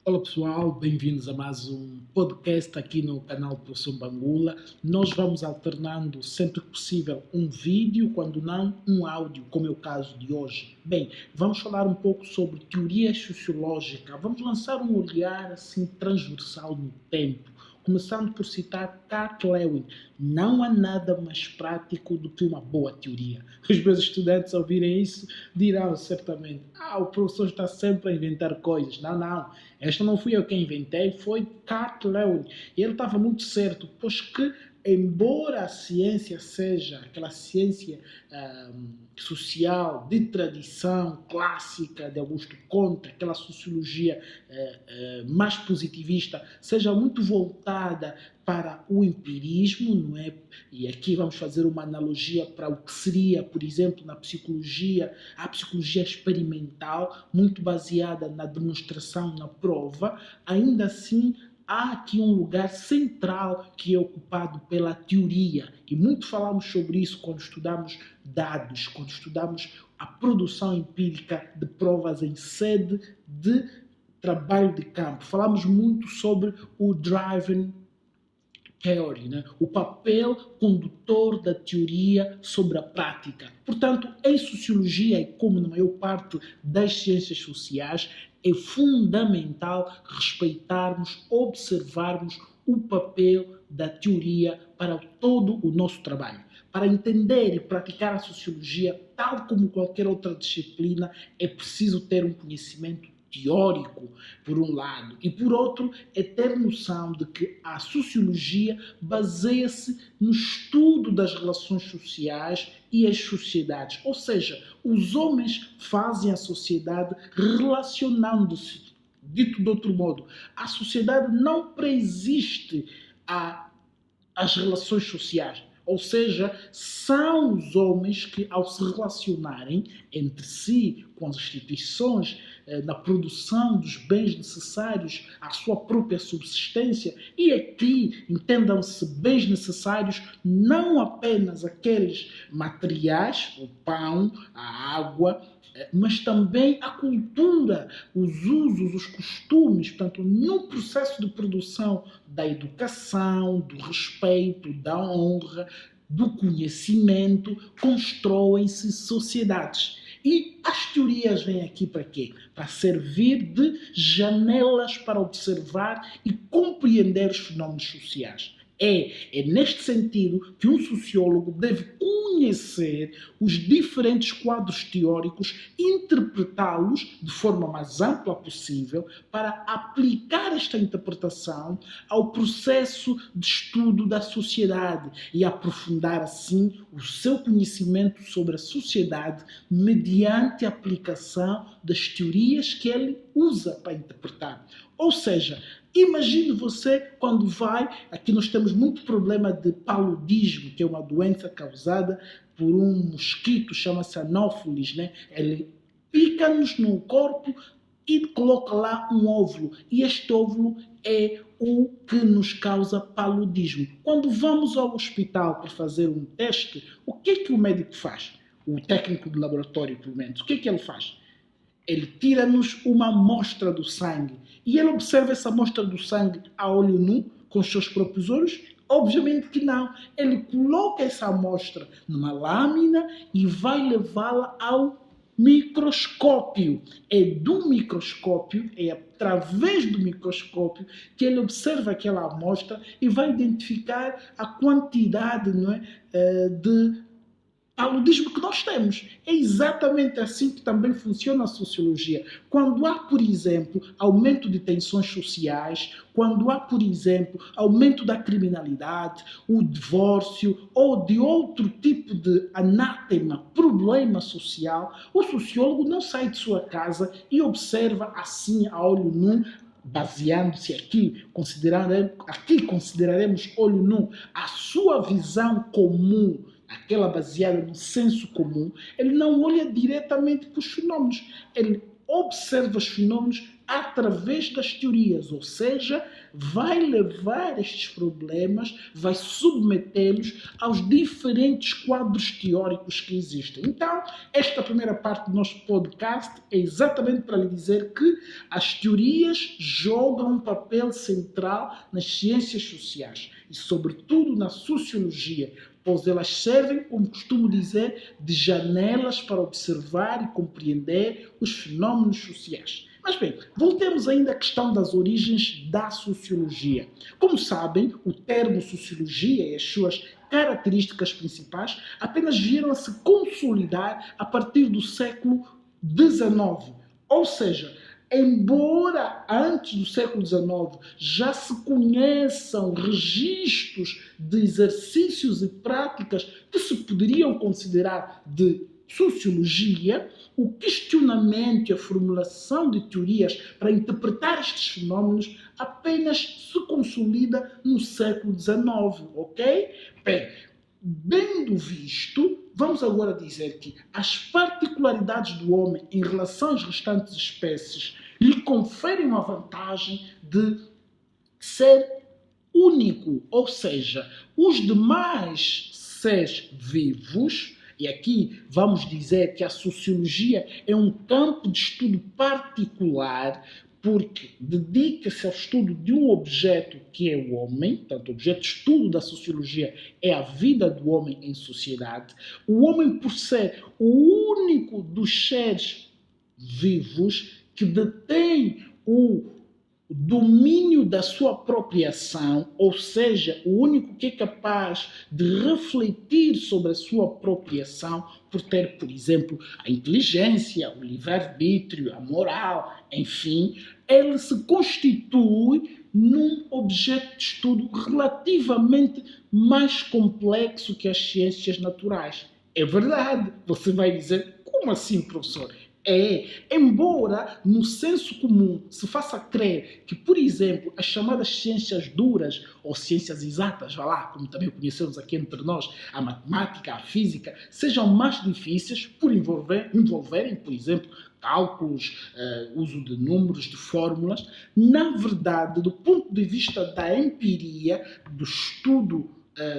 Olá pessoal, bem-vindos a mais um podcast aqui no canal Professor Bangula. Nós vamos alternando sempre que possível um vídeo, quando não um áudio, como é o caso de hoje. Bem, vamos falar um pouco sobre teoria sociológica, vamos lançar um olhar assim transversal no tempo. Começando por citar Kurt Lewin, não há nada mais prático do que uma boa teoria. Os meus estudantes ao ouvirem isso dirão certamente, o professor está sempre a inventar coisas. Não, esta não fui eu quem inventei, foi Kurt Lewin. E ele estava muito certo, pois que embora a ciência seja aquela ciência social de tradição clássica de Augusto Comte, aquela sociologia mais positivista, seja muito voltada para o empirismo, não é? E aqui vamos fazer uma analogia para o que seria, por exemplo, na psicologia, a psicologia experimental, muito baseada na demonstração, na prova. Ainda assim, há aqui um lugar central que é ocupado pela teoria, e muito falamos sobre isso quando estudamos dados, quando estudamos a produção empírica de provas em sede de trabalho de campo. Falamos muito sobre o driving theory, né? O papel condutor da teoria sobre a prática. Portanto, em sociologia, e como na maior parte das ciências sociais, é fundamental respeitarmos, observarmos o papel da teoria para todo o nosso trabalho. Para entender e praticar a sociologia, tal como qualquer outra disciplina, é preciso ter um conhecimento teórico, por um lado, e por outro, é ter noção de que a sociologia baseia-se no estudo das relações sociais e as sociedades. Ou seja, os homens fazem a sociedade relacionando-se. Dito de outro modo, a sociedade não preexiste às relações sociais. Ou seja, são os homens que, ao se relacionarem entre si, com as instituições, na produção dos bens necessários à sua própria subsistência, e aqui entendam-se bens necessários não apenas aqueles materiais, o pão, a água, mas também a cultura, os usos, os costumes. Portanto, no processo de produção da educação, do respeito, da honra, do conhecimento, constroem-se sociedades. E as teorias vêm aqui para quê? Para servir de janelas para observar e compreender os fenómenos sociais. É neste sentido que um sociólogo deve conhecer os diferentes quadros teóricos, interpretá-los de forma mais ampla possível para aplicar esta interpretação ao processo de estudo da sociedade e aprofundar assim o seu conhecimento sobre a sociedade mediante a aplicação das teorias que ele usa para interpretar. Ou seja, imagine você quando vai, aqui nós temos muito problema de paludismo, que é uma doença causada por um mosquito, chama-se anófilis, né? Ele pica-nos no corpo e coloca lá um óvulo, e este óvulo é o que nos causa paludismo. Quando vamos ao hospital para fazer um teste, o que o médico faz? O técnico de laboratório, pelo menos, o que ele faz? Ele tira-nos uma amostra do sangue e ele observa essa amostra do sangue a olho nu, com os seus próprios olhos? Obviamente que não. Ele coloca essa amostra numa lâmina e vai levá-la ao microscópio. É do microscópio, é através do microscópio que ele observa aquela amostra e vai identificar a quantidade, não é, de paludismo que nós temos. É exatamente assim que também funciona a sociologia. Quando há, por exemplo, aumento de tensões sociais, quando há, por exemplo, aumento da criminalidade, o divórcio ou de outro tipo de anátema, problema social, o sociólogo não sai de sua casa e observa assim a olho nu, baseando-se aqui, consideraremos olho nu a sua visão comum, aquela baseada no senso comum. Ele não olha diretamente para os fenómenos, ele observa os fenómenos através das teorias, ou seja, vai levar estes problemas, vai submetê-los aos diferentes quadros teóricos que existem. Então, esta primeira parte do nosso podcast é exatamente para lhe dizer que as teorias jogam um papel central nas ciências sociais e, sobretudo, na sociologia, pois elas servem, como costumo dizer, de janelas para observar e compreender os fenómenos sociais. Mas bem, voltemos ainda à questão das origens da sociologia. Como sabem, o termo sociologia e as suas características principais apenas vieram a se consolidar a partir do século XIX. Ou seja, embora antes do século XIX já se conheçam registros de exercícios e práticas que se poderiam considerar de sociologia, o questionamento e a formulação de teorias para interpretar estes fenómenos apenas se consolida no século XIX, ok? Bem do visto, vamos agora dizer que as particularidades do homem em relação às restantes espécies lhe conferem uma vantagem de ser único, ou seja, os demais seres vivos. E aqui vamos dizer que a sociologia é um campo de estudo particular porque dedica-se ao estudo de um objeto que é o homem, portanto, o objeto de estudo da sociologia é a vida do homem em sociedade. O homem, por ser o único dos seres vivos que detém o domínio da sua própria ação, ou seja, o único que é capaz de refletir sobre a sua própria ação, por ter, por exemplo, a inteligência, o livre-arbítrio, a moral, enfim, ele se constitui num objeto de estudo relativamente mais complexo que as ciências naturais. É verdade, você vai dizer, como assim, professor? Embora no senso comum se faça crer que, por exemplo, as chamadas ciências duras ou ciências exatas, vá lá, como também conhecemos aqui entre nós, a matemática, a física, sejam mais difíceis por envolverem, por exemplo, cálculos, uso de números, de fórmulas, na verdade, do ponto de vista da empiria, do estudo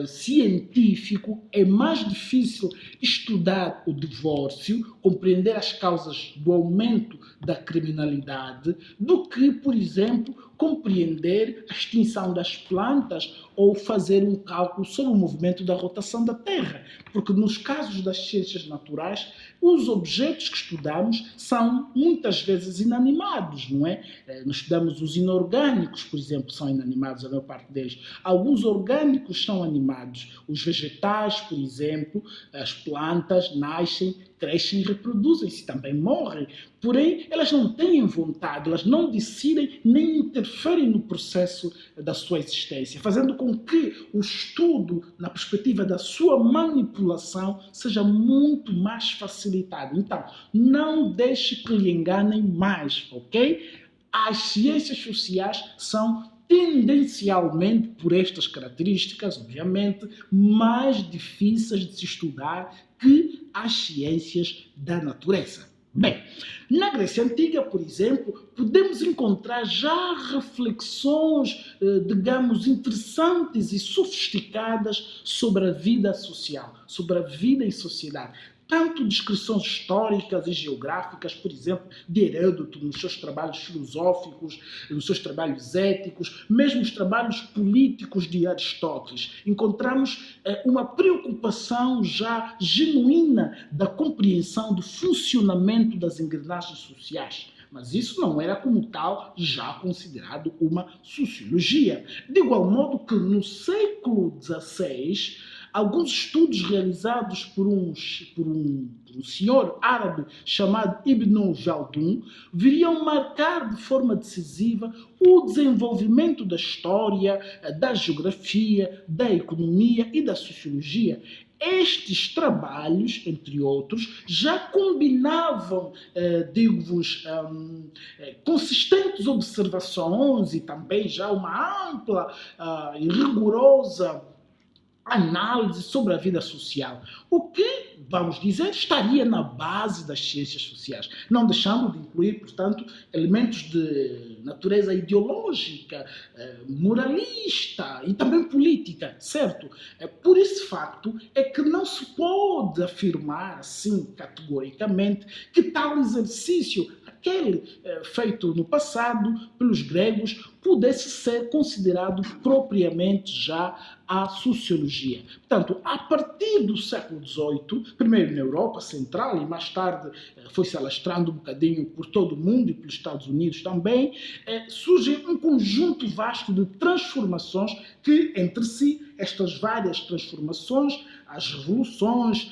científico, é mais difícil estudar o divórcio, compreender as causas do aumento da criminalidade, do que, por exemplo, compreender a extinção das plantas ou fazer um cálculo sobre o movimento da rotação da Terra. Porque nos casos das ciências naturais, os objetos que estudamos são muitas vezes inanimados, não é? Nós estudamos os inorgânicos, por exemplo, são inanimados, a maior parte deles. Alguns orgânicos são animados. Os vegetais, por exemplo, as plantas nascem, crescem e reproduzem-se, também morrem. Porém, elas não têm vontade, elas não decidem nem interferem no processo da sua existência, fazendo com que o estudo, na perspectiva da sua manipulação, seja muito mais facilitado. Então, não deixe que lhe enganem mais, ok? As ciências sociais são tendencialmente, por estas características, obviamente, mais difíceis de se estudar que as ciências da natureza. Bem, na Grécia Antiga, por exemplo, podemos encontrar já reflexões, digamos, interessantes e sofisticadas sobre a vida social, sobre a vida em sociedade. Tanto descrições históricas e geográficas, por exemplo, de Heródoto, nos seus trabalhos filosóficos, nos seus trabalhos éticos, mesmo os trabalhos políticos de Aristóteles. Encontramos uma preocupação já genuína da compreensão do funcionamento das engrenagens sociais. Mas isso não era, como tal, já considerado uma sociologia. De igual modo que no século XVI, alguns estudos realizados por um senhor árabe chamado Ibn Khaldun viriam marcar de forma decisiva o desenvolvimento da história, da geografia, da economia e da sociologia. Estes trabalhos, entre outros, já combinavam, digo-vos, consistentes observações e também já uma ampla e rigorosa análise sobre a vida social, o que, vamos dizer, estaria na base das ciências sociais, não deixando de incluir, portanto, elementos de natureza ideológica, moralista e também política, certo? Por esse facto é que não se pode afirmar assim categoricamente que tal exercício, aquele feito no passado pelos gregos, pudesse ser considerado propriamente já a sociologia. Portanto, a partir do século XVIII, primeiro na Europa Central e mais tarde foi se alastrando um bocadinho por todo o mundo e pelos Estados Unidos também, surge um conjunto vasto de transformações que, entre si, estas várias transformações, as revoluções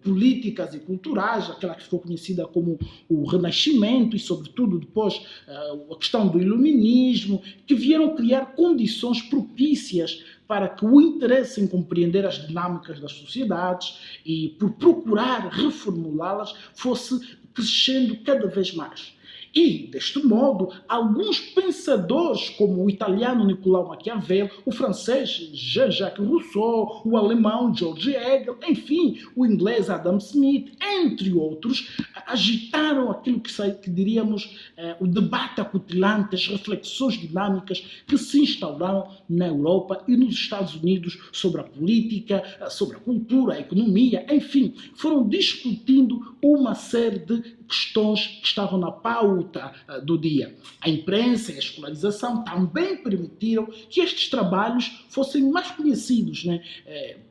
políticas e culturais, aquela que ficou conhecida como o Renascimento e, sobretudo, depois a questão do Iluminismo, que vieram criar condições propícias para que o interesse em compreender as dinâmicas das sociedades e por procurar reformulá-las fosse crescendo cada vez mais. E, deste modo, alguns pensadores, como o italiano Nicolau Maquiavel, o francês Jean-Jacques Rousseau, o alemão George Hegel, enfim, o inglês Adam Smith, entre outros, agitaram aquilo que diríamos o debate acutilante, as reflexões dinâmicas que se instauraram na Europa e nos Estados Unidos sobre a política, sobre a cultura, a economia, enfim, foram discutindo uma série de questões que estavam na pauta do dia. A imprensa e a escolarização também permitiram que estes trabalhos fossem mais conhecidos, né,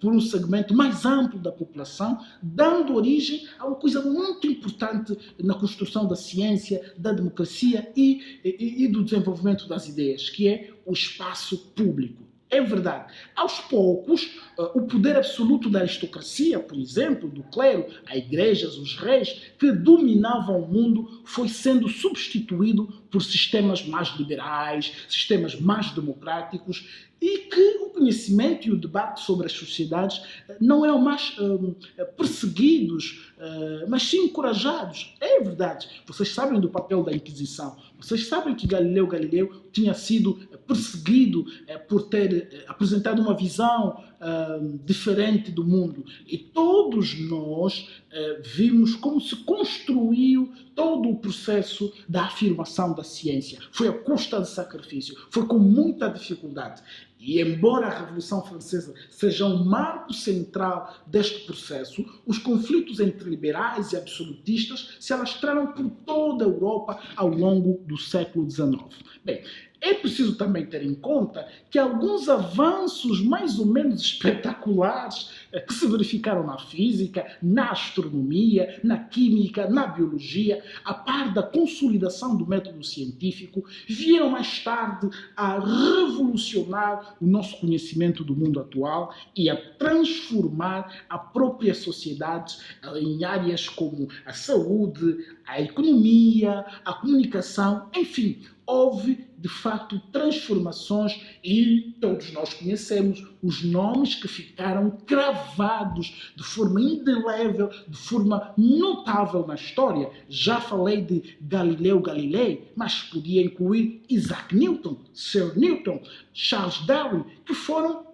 por um segmento mais amplo da população, dando origem a uma coisa muito importante na construção da ciência, da democracia e do desenvolvimento das ideias, que é o espaço público. É verdade. Aos poucos, o poder absoluto da aristocracia, por exemplo, do clero, as igrejas, os reis, que dominavam o mundo, foi sendo substituído por sistemas mais liberais, sistemas mais democráticos, e que o conhecimento e o debate sobre as sociedades não eram mais perseguidos, mas sim encorajados. É verdade. Vocês sabem do papel da Inquisição. Vocês sabem que Galileu Galileu tinha sido perseguido por ter apresentado uma visão diferente do mundo. E todos nós vimos como se construiu todo o processo da afirmação da ciência. Foi a custa de sacrifício, foi com muita dificuldade. E embora a Revolução Francesa seja um marco central deste processo, os conflitos entre liberais e absolutistas se alastraram por toda a Europa ao longo do século XIX. Bem, é preciso também ter em conta que alguns avanços mais ou menos espetaculares que se verificaram na física, na astronomia, na química, na biologia, a par da consolidação do método científico, vieram mais tarde a revolucionar o nosso conhecimento do mundo atual e a transformar a própria sociedade em áreas como a saúde, a economia, a comunicação, enfim, houve, de facto, transformações e todos nós conhecemos os nomes que ficaram cravados de forma indelével, de forma notável na história. Já falei de Galileu Galilei, mas podia incluir Isaac Newton, Sir Newton, Charles Darwin, que foram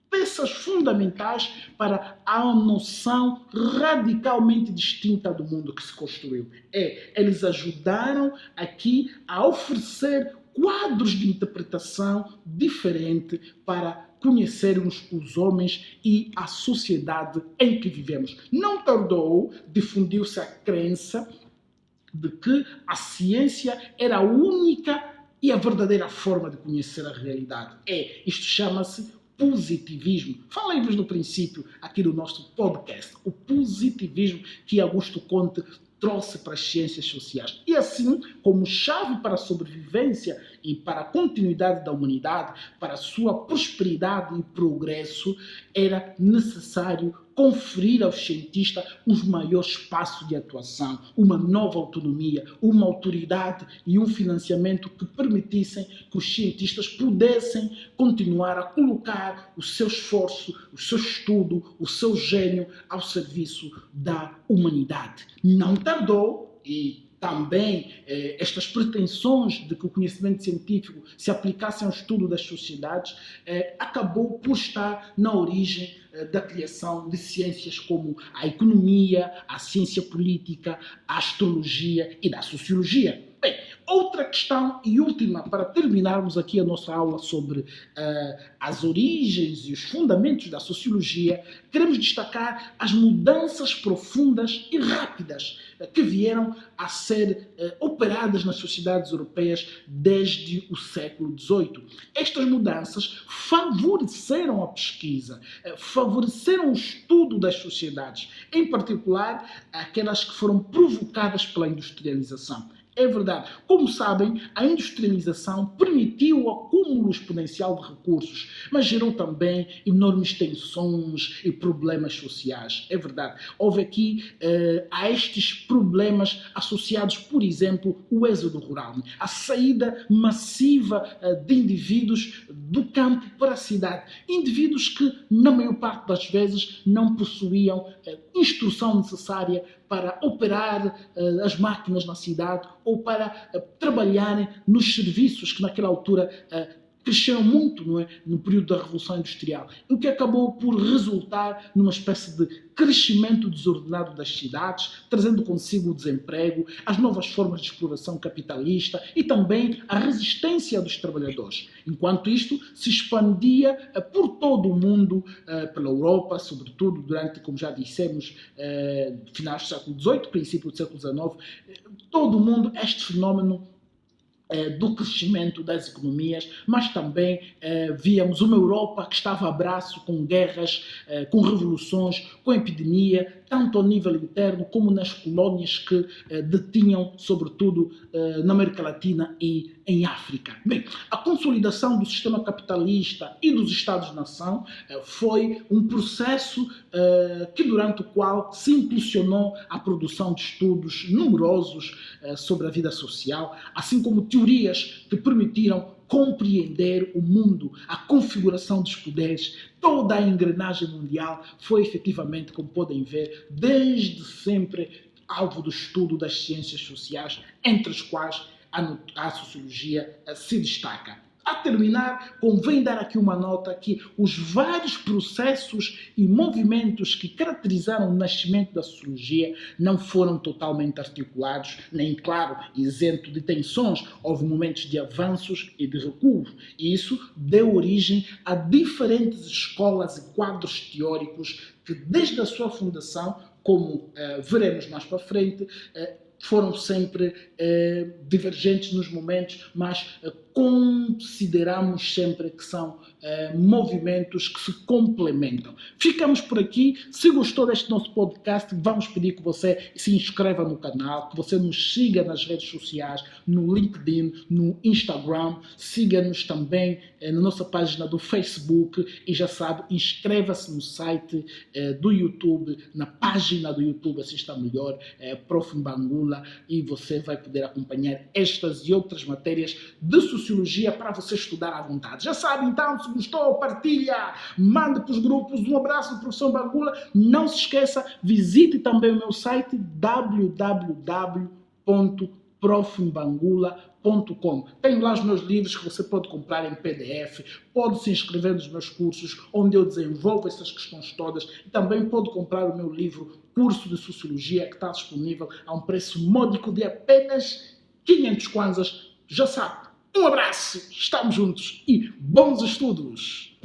peças fundamentais para a noção radicalmente distinta do mundo que se construiu. Eles ajudaram aqui a oferecer quadros de interpretação diferente para conhecermos os homens e a sociedade em que vivemos. Não tardou, difundiu-se a crença de que a ciência era a única e a verdadeira forma de conhecer a realidade. Isto chama-se positivismo. Falei-vos no princípio aqui do nosso podcast, o positivismo que Augusto Comte trouxe para as ciências sociais. E assim, como chave para a sobrevivência e para a continuidade da humanidade, para a sua prosperidade e progresso, era necessário conferir aos cientistas um maior espaço de atuação, uma nova autonomia, uma autoridade e um financiamento que permitissem que os cientistas pudessem continuar a colocar o seu esforço, o seu estudo, o seu gênio ao serviço da humanidade. Não tardou e também estas pretensões de que o conhecimento científico se aplicasse ao estudo das sociedades, acabou por estar na origem da criação de ciências como a economia, a ciência política, a astrologia e da sociologia. Bem, outra questão e última, para terminarmos aqui a nossa aula sobre as origens e os fundamentos da sociologia, queremos destacar as mudanças profundas e rápidas que vieram a ser operadas nas sociedades europeias desde o século XVIII. Estas mudanças favoreceram a pesquisa, favoreceram o estudo das sociedades, em particular aquelas que foram provocadas pela industrialização. É verdade. Como sabem, a industrialização permitiu o acúmulo exponencial de recursos, mas gerou também enormes tensões e problemas sociais. É verdade. Houve aqui a estes problemas associados, por exemplo, o êxodo rural, a saída massiva de indivíduos do campo para a cidade. Indivíduos que, na maior parte das vezes, não possuíam instrução necessária para operar as máquinas na cidade ou para trabalharem nos serviços que naquela altura cresceram muito, não é? No período da Revolução Industrial, o que acabou por resultar numa espécie de crescimento desordenado das cidades, trazendo consigo o desemprego, as novas formas de exploração capitalista e também a resistência dos trabalhadores. Enquanto isto se expandia por todo o mundo, pela Europa, sobretudo durante, como já dissemos, finais do século XVIII, princípio do século XIX, todo o mundo, este fenómeno do crescimento das economias, mas também víamos uma Europa que estava a braço com guerras, com revoluções, com epidemia, tanto ao nível interno como nas colónias que detinham, sobretudo na América Latina e em África. Bem, a consolidação do sistema capitalista e dos Estados-nação foi um processo durante o qual se impulsionou a produção de estudos numerosos sobre a vida social, assim como teorias que permitiram compreender o mundo, a configuração dos poderes, toda a engrenagem mundial foi efetivamente, como podem ver, desde sempre alvo do estudo das ciências sociais, entre as quais a sociologia se destaca. A terminar, convém dar aqui uma nota que os vários processos e movimentos que caracterizaram o nascimento da sociologia não foram totalmente articulados, nem, claro, isento de tensões. Houve momentos de avanços e de recuos. E isso deu origem a diferentes escolas e quadros teóricos que, desde a sua fundação, como veremos mais para frente, foram sempre divergentes nos momentos, mas consideramos sempre que são movimentos que se complementam. Ficamos por aqui. Se gostou deste nosso podcast, vamos pedir que você se inscreva no canal, que você nos siga nas redes sociais, no LinkedIn, no Instagram, siga-nos também na nossa página do Facebook e já sabe, inscreva-se no site do YouTube, na página do YouTube, assim está melhor, Prof. Mbangula, e você vai poder acompanhar estas e outras matérias de sociologia para você estudar à vontade. Já sabe, então, se gostou, partilha, mande para os grupos. Um abraço do professor Mbangula. Não se esqueça, visite também o meu site www.profmbangula.com. Tenho lá os meus livros que você pode comprar em PDF, pode se inscrever nos meus cursos, onde eu desenvolvo essas questões todas, e também pode comprar o meu livro Curso de Sociologia, que está disponível a um preço módico de apenas 500 kwanzas. Já sabe. Um abraço, estamos juntos e bons estudos!